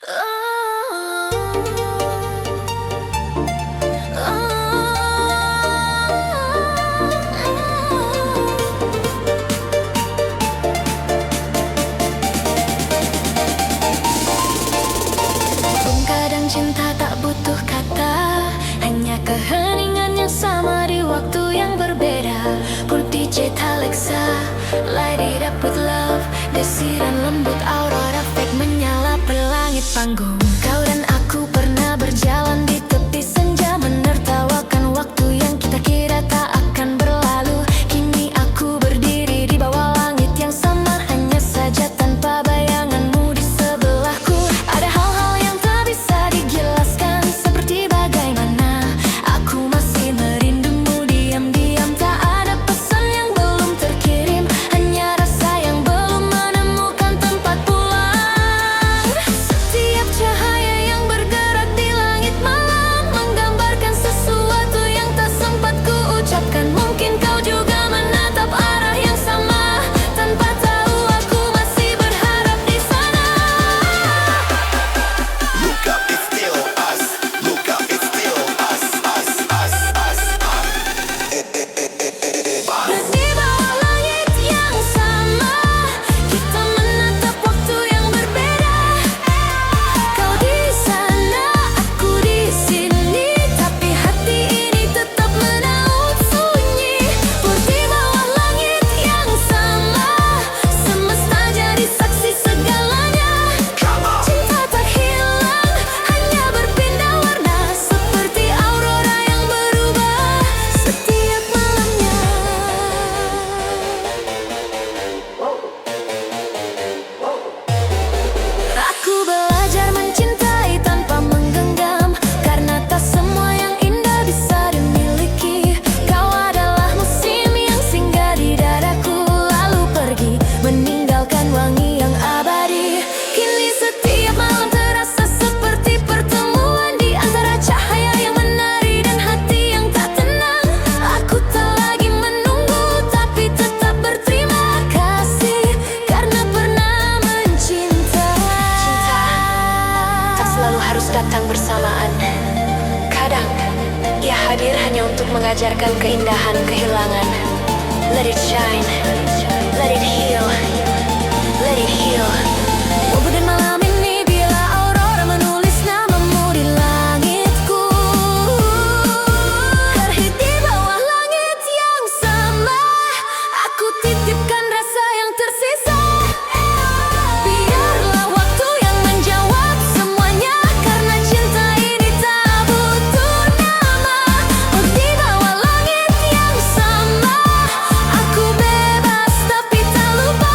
Kadang cinta tak butuh kata, hanya keheningan yang sama di waktu yang berbeda. Put DJ Alexa, light it up with love. Desiran lembut aurora fake menyala pelangit panggung. Kau dan aku pernah berjalan di tepi senja, menertawakan waktu yang kita kira tak akan berlalu. Kini aku berdiri di bawah langit yang sama, hanya saja tanpa bayanganmu di sebelahku. Ada hal-hal yang tak bisa dijelaskan, seperti bagaimana aku masih merindumu diam-diam. Tak ada pesan yang belum terkirim, hanya rasa yang belum menemukan tempat pulang. Setiap cahaya yang bergerak di langit malam menggambarkan sesuatu yang tak sempat ku ucapkan. Mungkin kau juga menatap arah yang sama, tanpa tahu aku masih berharap di sana. Look up, it's still us. Look up, it's still us, us, us, us. Di bawah langit yang sama, kita menatap waktu yang berbeda. Kau di sana, aku di sini, tapi hati ini tetap menaut sunyi. Di bawah langit yang sama, semesta jadi saksi segalanya. Cinta tak hilang, hanya berpindah warna, seperti aurora yang berubah setiap malamnya. Aku belajar mencintai tanpa menggenggam, karena tak semua yang indah bisa dimiliki. Kau adalah musim yang singgah di dadaku, lalu pergi meninggalkan wangi yang abadi. Kini setiap malam terasa seperti pertemuan di antara cahaya yang menari dan hati yang tak tenang. Aku tak lagi menunggu, tapi tetap berterima kasih karena pernah mencinta. Cinta tak selalu harus datang bersamaan. Kadang ia hadir hanya untuk mengajarkan keindahan kehilangan. Let it shine, let it heal, let it heal. Wabah dan malam ini bila aurora menulis namamu di langitku. Terhit di bawah langit yang sama, aku titipkan rasa yang tersisa. Biarlah waktu yang menjawab semuanya, karena cinta ini tak butuh nama. Di bawah langit yang sama, aku bebas tapi tak lupa.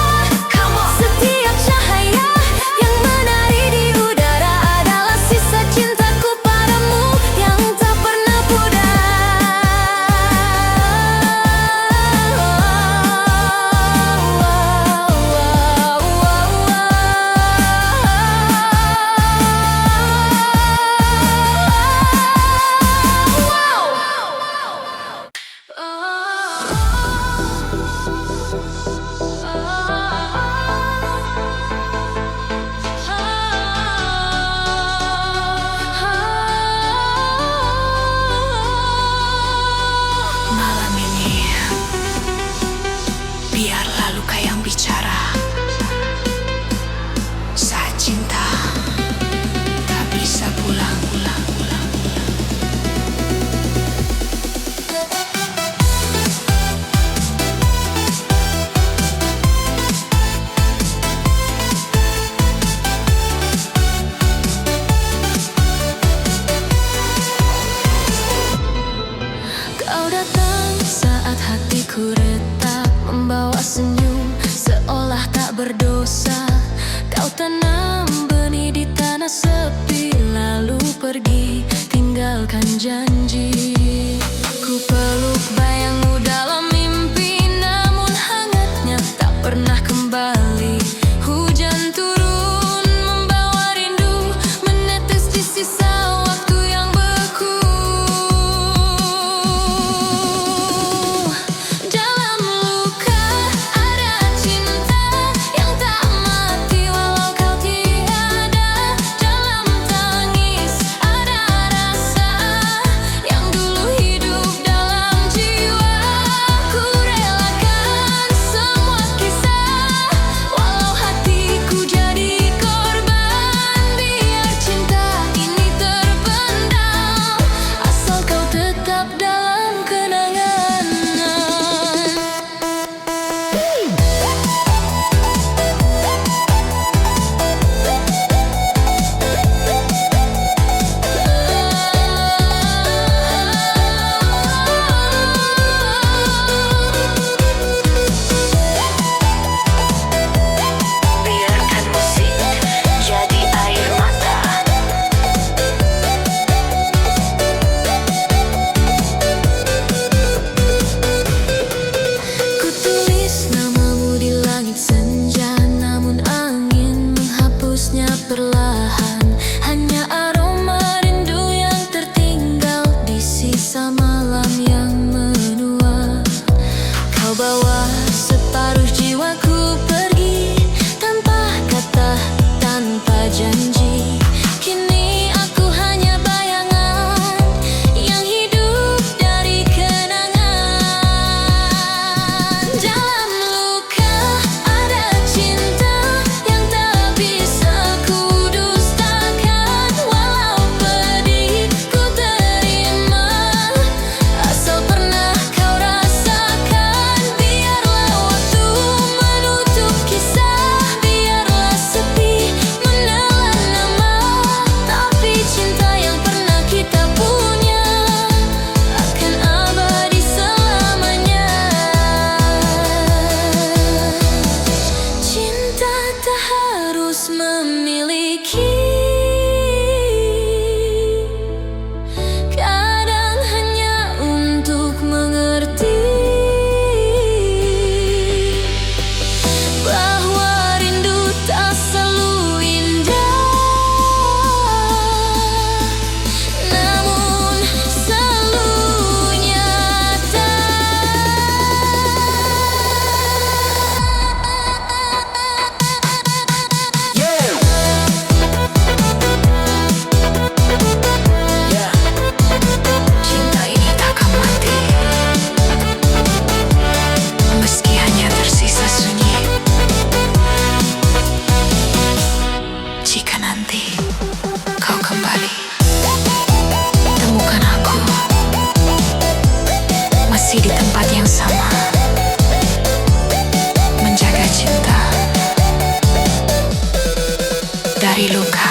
pada janji. Kini aku hanya bayangan yang hidup dari kenangan. Dalam luka ada cinta yang tak bisa ku dustakan. Walau pedih ku terima, asal pernah kau rasakan. Biarlah waktu menutup kisah, biarlah sepi menelan nama, tapi cinta yang pernah kita punya akan abadi selamanya. Cinta tak harus memiliki, kadang hanya untuk mengerti bahwa rindu tak selalu indah, namun selalu nyata. Yeah. Yeah. Cinta ini takkan mati, meski hanya tersisa sunyi. Jika nanti kau kembali, temukan aku masih di tempat yang sama, menjaga cinta dari luka.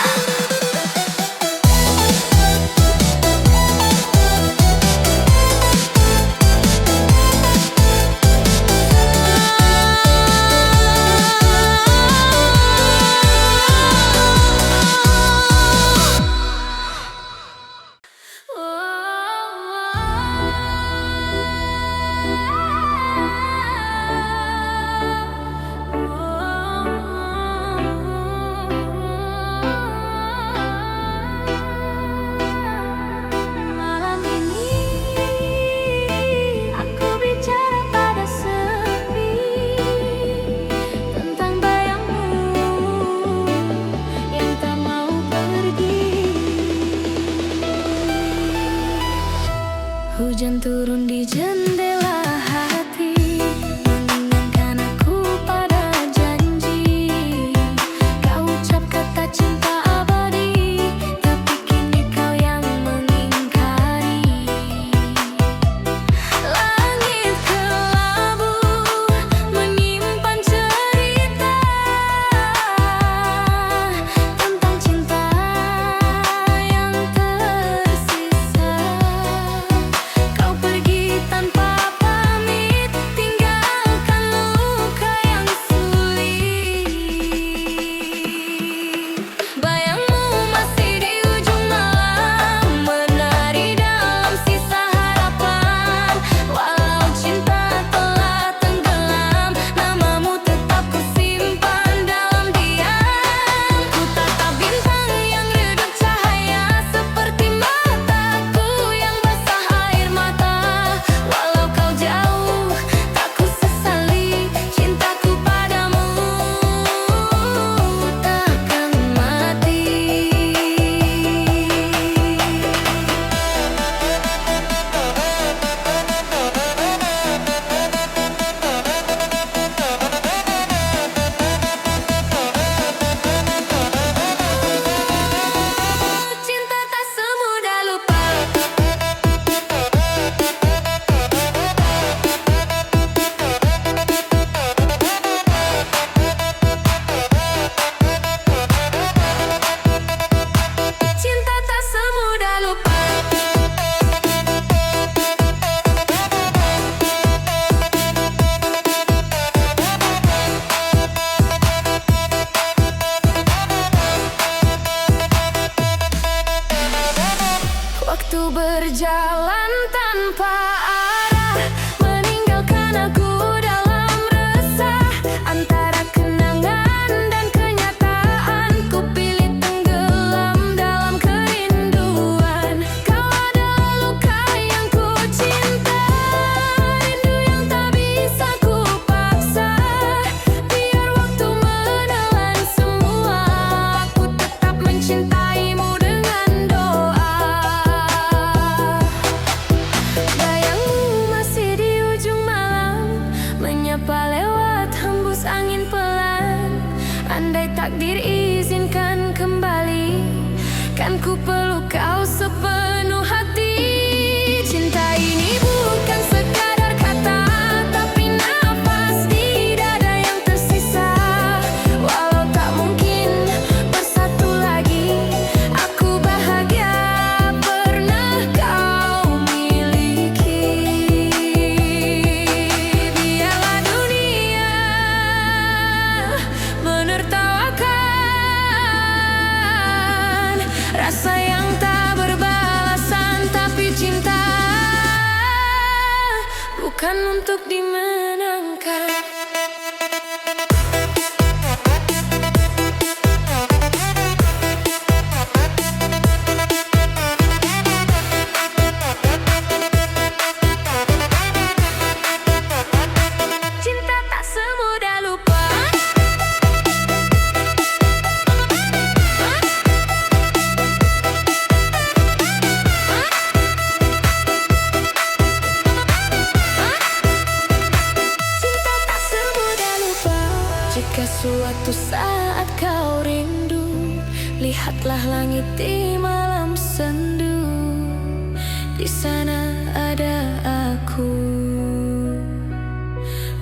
Malam ini aku bicara pada sepi tentang bayangmu yang tak mau pergi. Hujan turun di jendela hati, mengingatkan aku pada janji. Kau ucap kata cinta abadi, tapi kini kau yang mengingkari. Langit kelabu menyimpan cerita tentang cinta yang tersisa. Kau pergi tanpa pamit, tinggalkan luka yang sulit. Bayangmu masih di ujung malam, menari dalam sisa harapan. Walau cinta telah tenggelam, namamu tetap kusimpan dalam diam. Ku tatap bintang yang redup cahaya, seperti mataku yang basah air mata. Walau kau jauh, tak ku sesali, cintaku padamu takkan mati. Cinta tak semudah lupa. Cinta tak semudah lupa. Waktu berjalan tanpa arah, meninggalkan aku dalam resah. Antara kenangan dan kenyataan, ku pilih tenggelam dalam kerinduan. Kau adalah luka yang ku cinta, rindu yang tak bisa ku paksa. Biar waktu menelan semua, aku tetap Kan ku peluk kau sepenuh hati. Cinta ini bukan sekadar kata, tapi nafas di dada yang tersisa. Walau tak mungkin bersatu lagi, aku bahagia pernah kau miliki. Biarlah dunia menertawakan rasa yang tak berbalasan, tapi cinta bukan untuk dimenangkan. Cinta tak semudah lupa. Cinta tak semudah lupa. Jika suatu saat kau rindu, lihatlah langit di malam sendu. Di sana ada aku,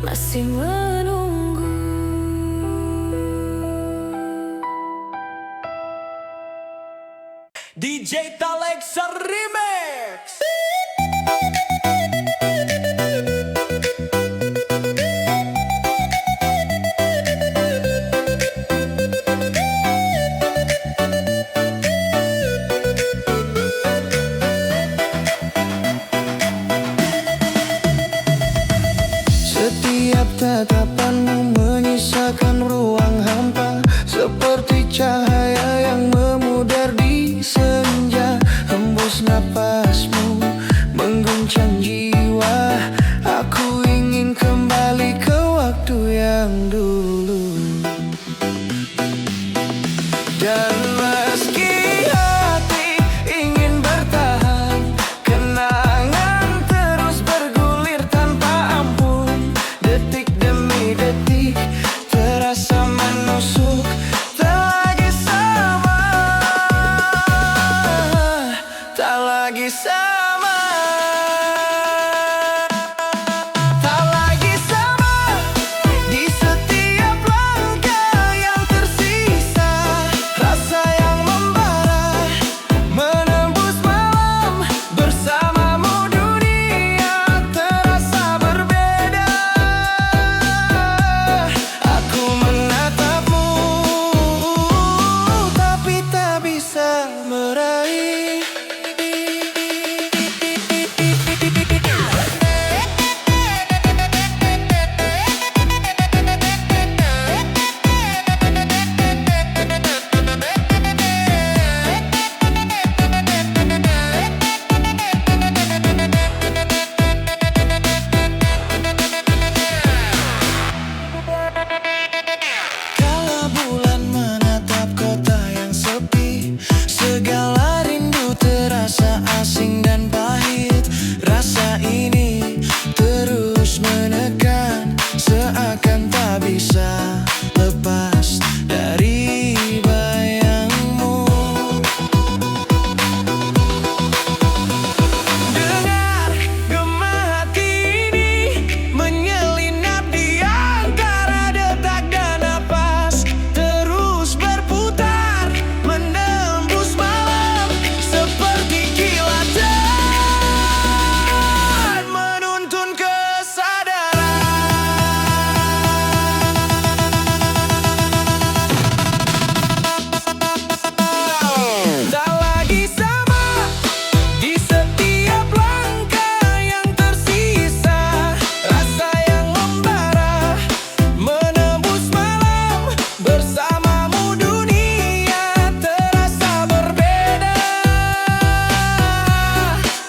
masih menunggu. DJ Talexa Remix. Setiap tatapanmu menyisakan ruang hampa, seperti cahaya yang memudar di senja. Hembus napasmu mengguncang jiwa, aku ingin kembali ke waktu yang dulu. Dan meski hati ingin bertahan, kenangan terus bergulir tanpa ampun. Detik demi detik terasa menusuk, tak lagi sama, tak lagi sama, tak lagi sama. Di setiap langkah yang tersisa, rasa yang membara menembus malam. Bersamamu dunia terasa berbeda. Aku menatapmu, tapi tak bisa meraih. Kala bulan menatap kota yang sepi, segala rindu terasa asing dan pahit. Rasa ini terus menekan, seakan tak bisa lepas dari bayangmu. Dengar gema hati ini menyelinap di antara detak dan napas, terus berputar menembus malam seperti kilatan menuntun kesadaran. Tak lagi sama. Di setiap langkah yang tersisa, rasa yang membara menembus malam. Bersamamu dunia terasa berbeda.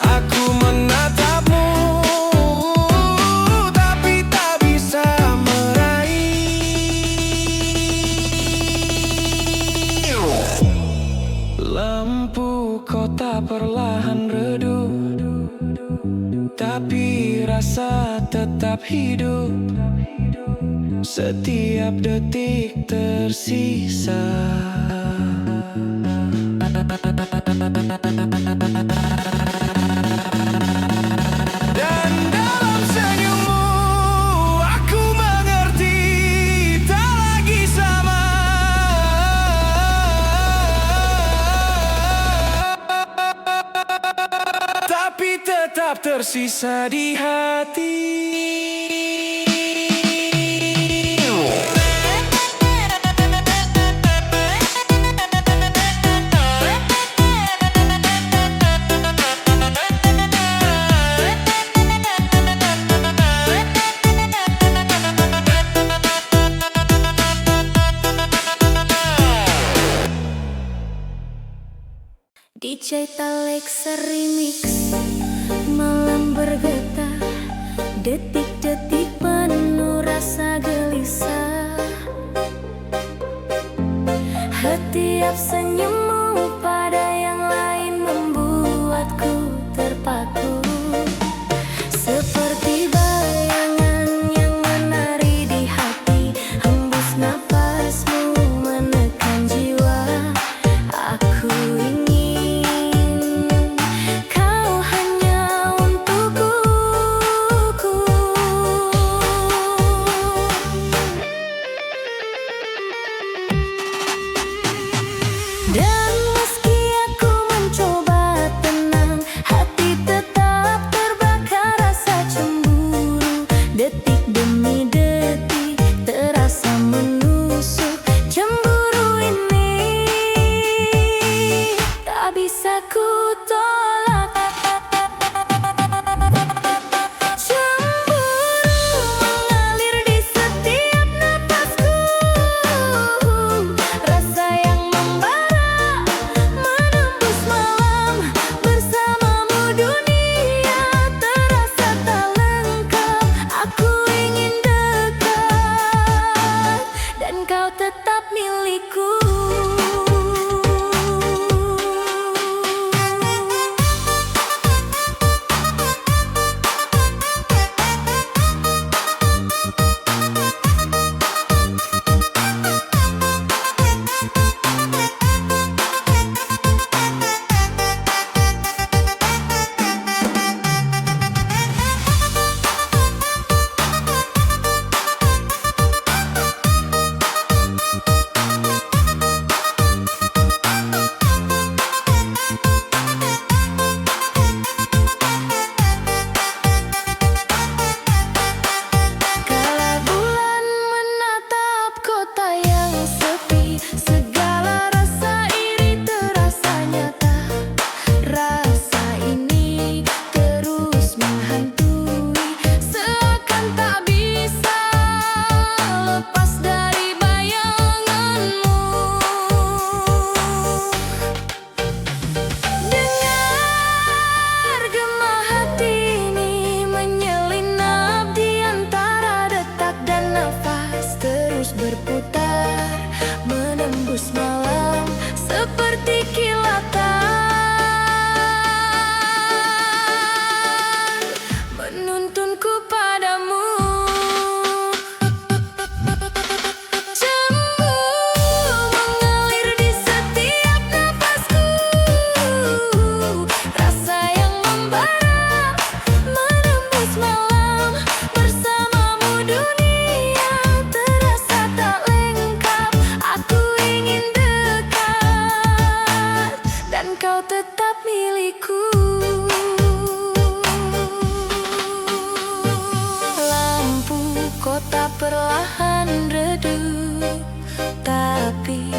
Aku menatapmu, tapi tak bisa meraih. Lampu kota perlahan redup, tapi rasa tetap hidup. Setiap detik tersisa. Dan dalam senyummu aku mengerti tak lagi sama. Tapi tetap tersisa di hati. DJ Talexa Remix. Malam bergetar, detik-detik penuh rasa gelisah. Setiap senyummu pada yang lain membuatku terpaku. Seperti bayangan yang menari di hati, hembus napasmu menekan jiwa. Aku ingin kau hanya untukku. Dan meski aku mencoba tenang, hati tetap terbakar rasa cemburu. Detik demi detik terasa menusuk. Cemburu ini tak bisa ku tolak. Cemburu mengalir di setiap napasku. Rasa yang membara menembus malam. Bersamamu dunia terasa tak lengkap. Aku ingin dekat dan kau tetap milikku. Kala bulan menatap kota yang sepi, segala rasa iri terasa nyata. Rasa ini terus menghantui, seakan tak bisa lepas dari bayanganmu. Dengar gema hati ini menyelinap di antara detak dan nafas, terus berputar menembus malam seperti kilatan, menuntunku padamu. Cemburu mengalir di setiap napasku. Rasa yang membara menembus malam. Bersamamu dunia terasa tak lengkap. Aku ingin dekat dan kau tetap milikku. Lampu kota perlahan redup, tapi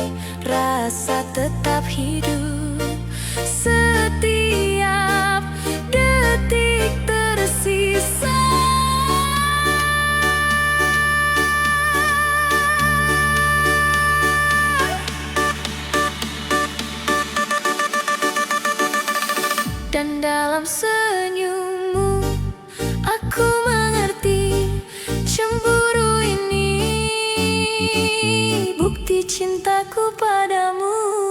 rasa tetap hidup. Setiap detik tersisa. Dan dalam senyummu aku mengerti, cemburu ini bukti cintaku padamu.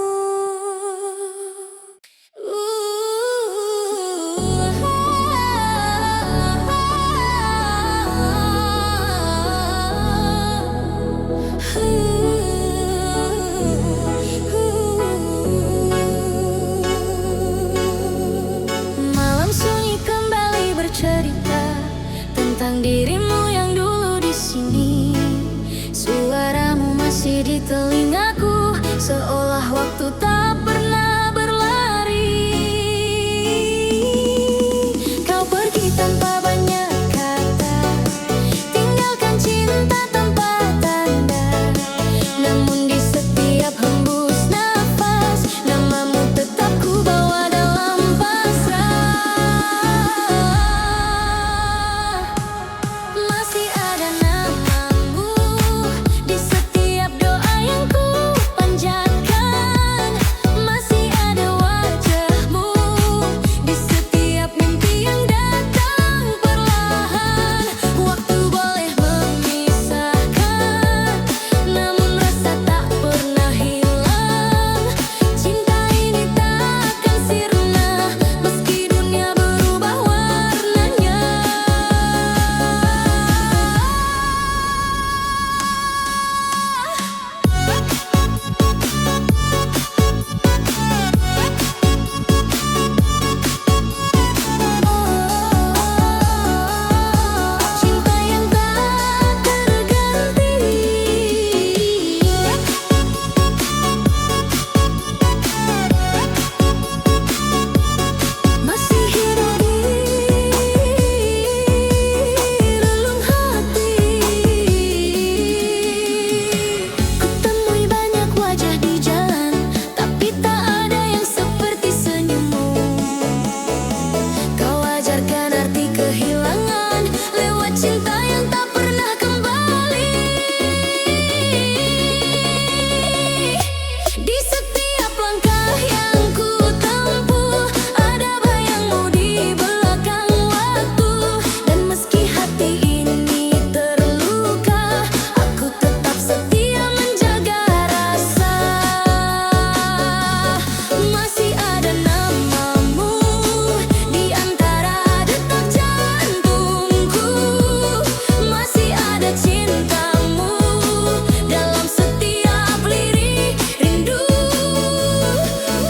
telingaku, seolah waktu tak pernah berlari. Kau pergi tanpa banyak kata, tinggalkan cinta tanpa tanda. Namun di setiap hembus nafas, namamu tetap ku bawa dalam pasrah. Masih ada namamu di setiap doa yang ku panjatkan. Masih ada wajahmu di setiap mimpi yang datang perlahan. Waktu boleh memisahkan, namun rasa tak pernah hilang. Cinta ini tak akan sirna, meski dunia berubah warnanya. Cinta yang tak terganti masih hidup di relung hati. Kutemui banyak wajah di jalan, tapi tak ada yang seperti senyummu. Kau ajarkan arti kehilangan lewat cinta yang tak pernah kembali. Di setiap langkah yang ku tempuh, ada bayangmu di belakang waktu. Dan meski hati ini terluka, aku tetap setia menjaga rasa. Masih ada namamu di antara detak jantungku. Masih ada cintamu dalam setiap lirik rindu.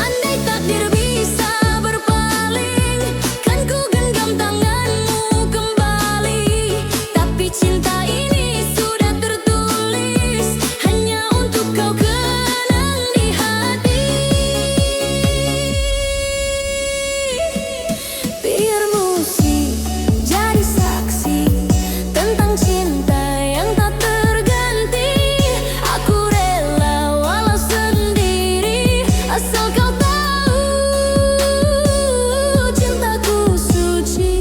Andai takdir bisa berpaling, kan ku genggam tanganmu kembali. Tapi cinta ini sudah tertulis, hanya untuk kau kenang di hati. Biar musik jadi saksi tentang cinta yang tak terganti. Aku rela walau sendiri, asal kau tahu cintaku suci.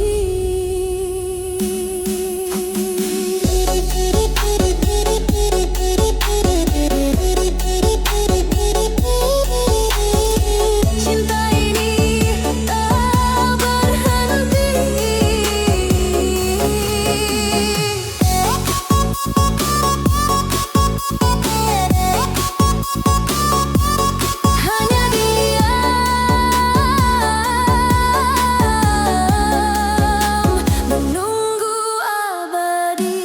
Cinta ini tak berhenti. Hanya diam menunggu abadi.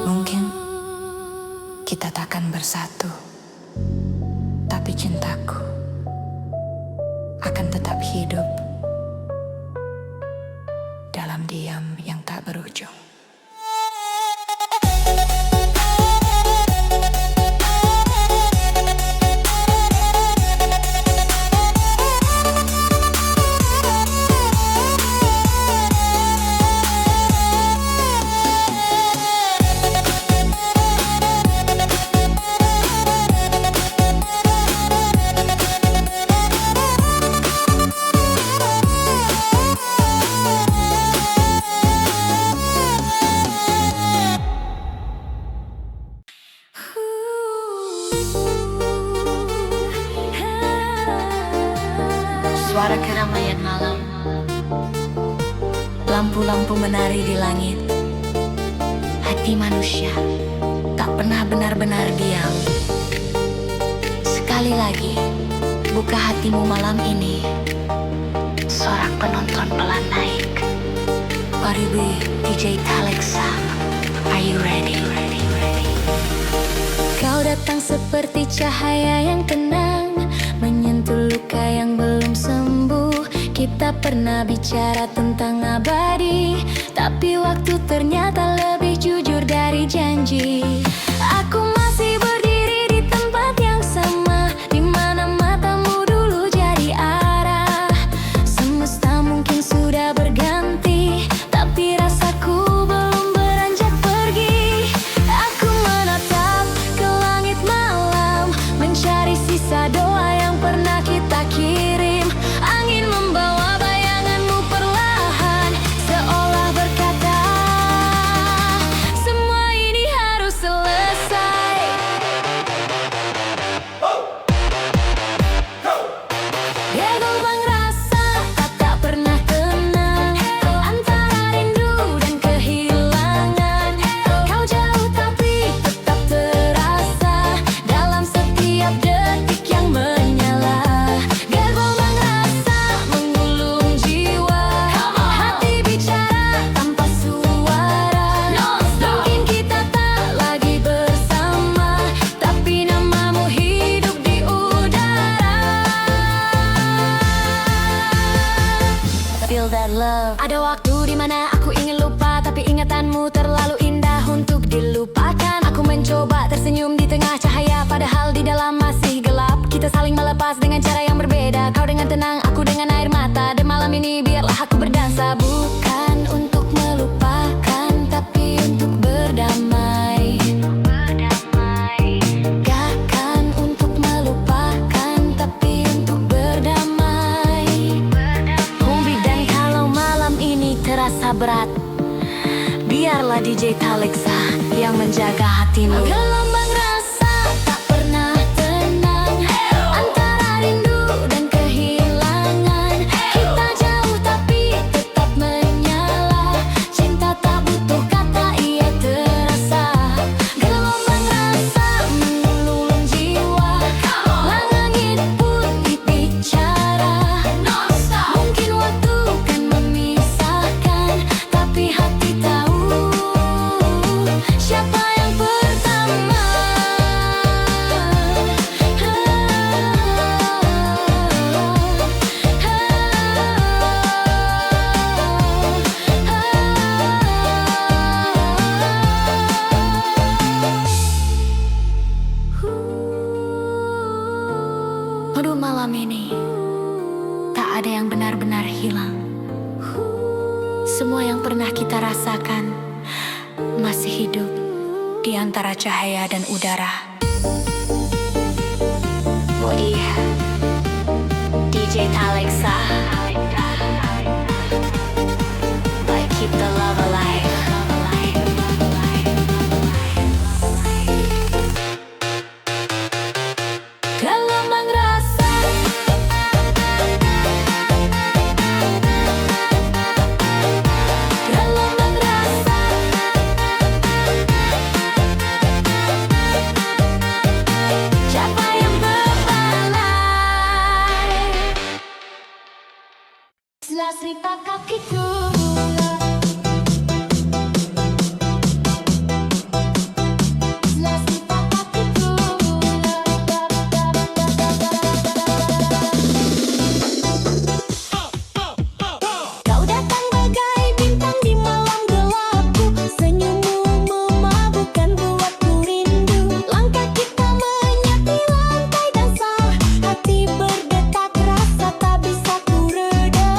Mungkin kita takkan bersatu, tapi cintaku akan tetap hidup dalam diam yang tak berujung. Suara keramaian malam, lampu-lampu menari di langit. Hati manusia tak pernah benar-benar diam. Sekali lagi, buka hatimu malam ini. Sorak penonton pelan naik. Pariwi DJ Talexa, are you ready? datang seperti cahaya yang tenang, menyentuh luka yang belum sembuh. Kita pernah bicara tentang abadi, tapi waktu ternyata lebih jujur dari janji. Aku masih berdiri di tempat yang sama, di mana matamu dulu jadi arah. Semesta mungkin sudah berganti, tapi rasaku belum beranjak pergi. Aku menatap ke langit malam, mencari sisa doa yang pernah kita kirim. Angin membawa bayanganmu perlahan, seolah berkata, semua ini harus selesai. Ya gelombang rasa tak pernah tenang, antara rindu dan kehilangan. Kau jauh tapi tetap terasa dalam setiap detik yang menyala. Gelombang rasa menggulung jiwa, hati bicara tanpa suara. Mungkin kita tak lagi bersama, tapi namamu hidup di udara. Feel that love. Ada waktu di mana aku ingin lupa, tapi ingatanmu terlalu indah untuk dilupakan. Aku mencoba tersenyum di tengah cahaya, padahal di dalam masih gelap. Kita saling melepas dengan cara yang berbeda, kau dengan tenang, aku dengan air mata. Dan malam ini biarlah aku berdansa, bukan untuk melupakan, tapi untuk berdamai. Gakkan untuk melupakan, tapi untuk berdamai. Dan kalau malam ini terasa berat, biarlah DJ Talexa yang menjaga hatimu. Gelombang rasa tak pernah tenang, antara rindu dan kehilangan. Kita jauh tapi tetap menyala, cinta tak butuh kata, ia terasa. Gelombang rasa menggulung jiwa, langit putih bicara. Mungkin waktu kan memisahkan, tapi hati tahu siapa yang pertama. Aduh, malam ini tak ada yang benar-benar hilang. Semua yang pernah kita rasakan masih hidup di antara cahaya dan udara. Oh iya, DJ Talexa, like keep the love alive. Gelombang rasa, gelombang rasa, siapa yang berbalik? Setelah cerita kakiku, setelah cerita kakiku, kau datang bagai bintang di malam gelapku. Senyummu memabukkan, buatku rindu. Langkah kita menyatu lantai dasar, hati berdetak, rasa tak bisa ku redam.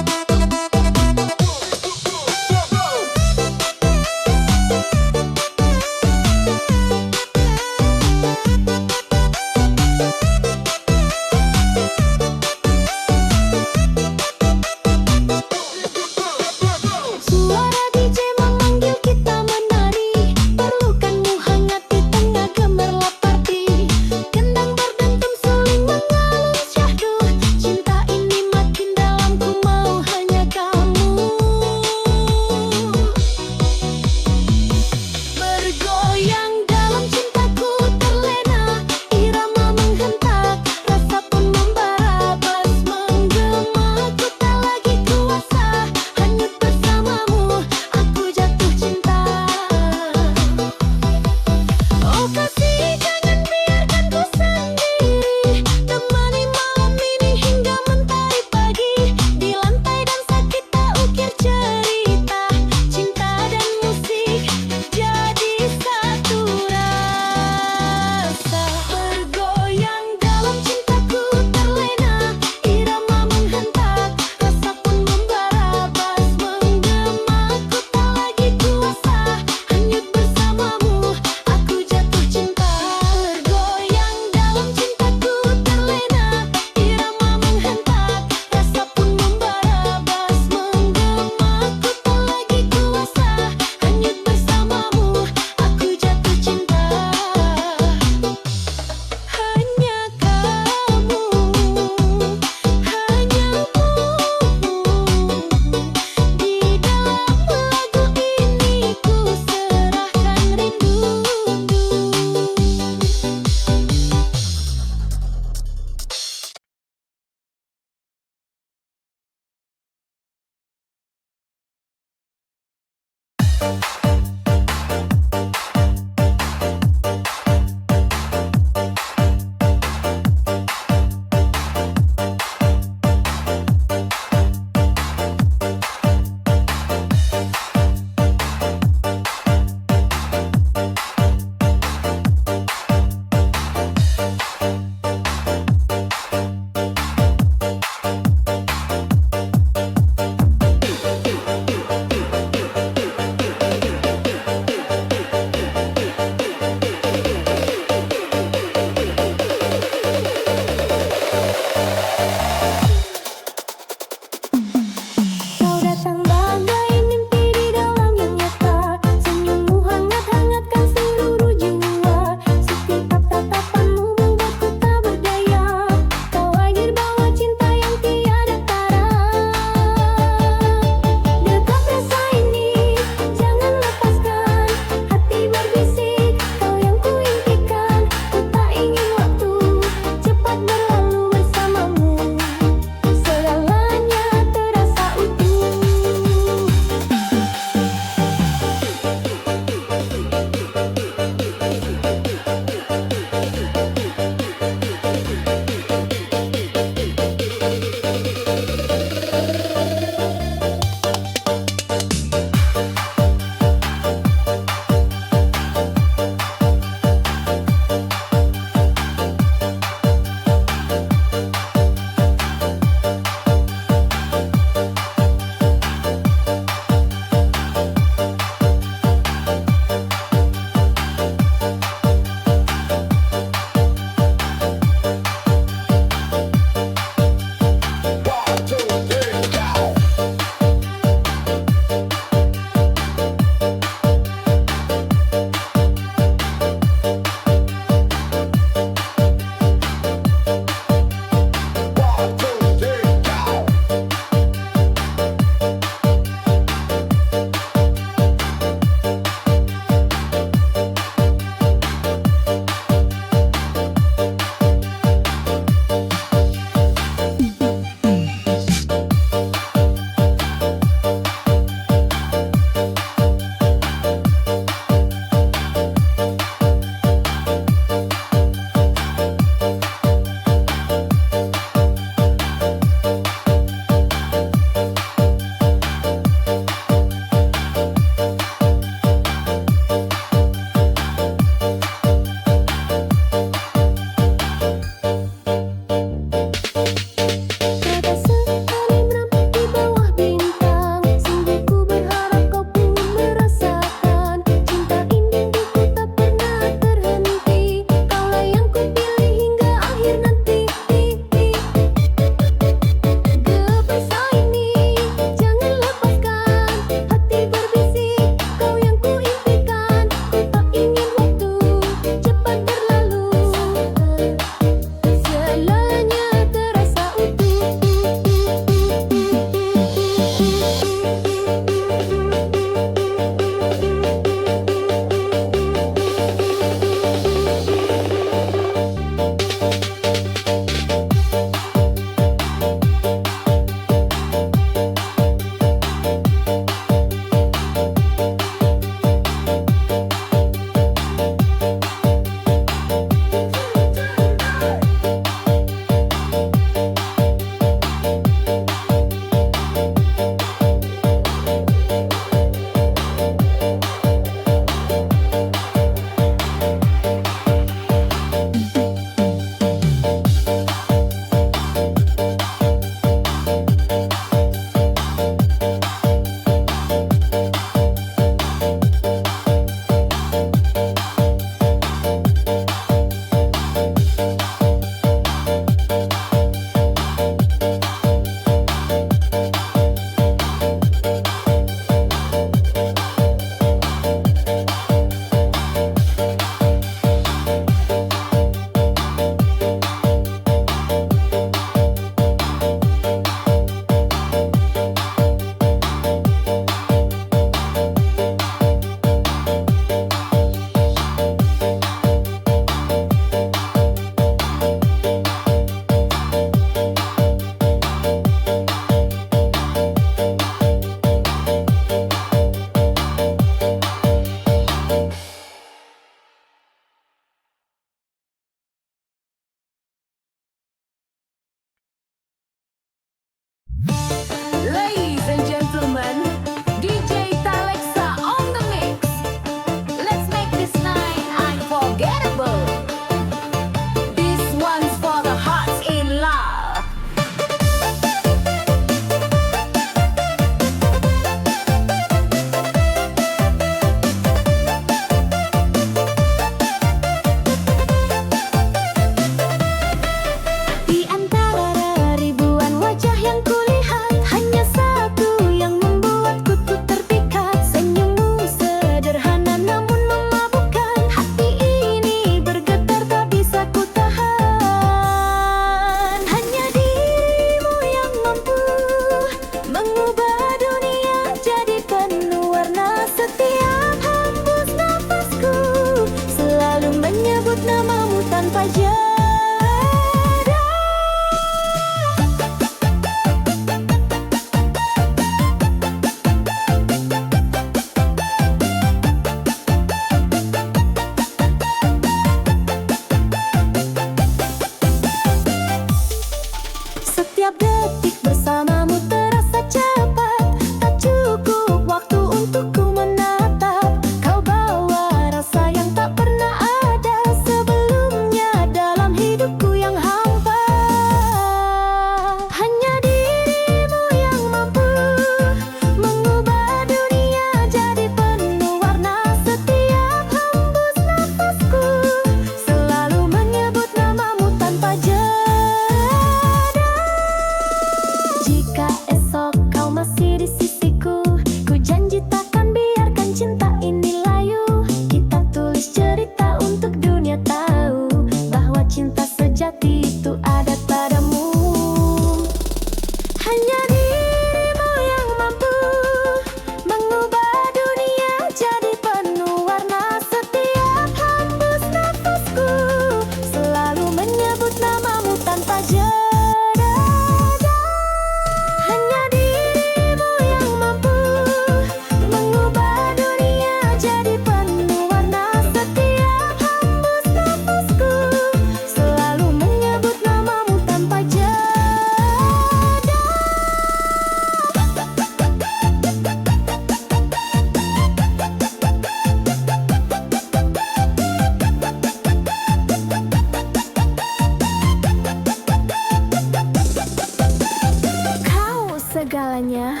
segalanya.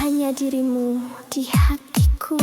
Hanya dirimu di hatiku.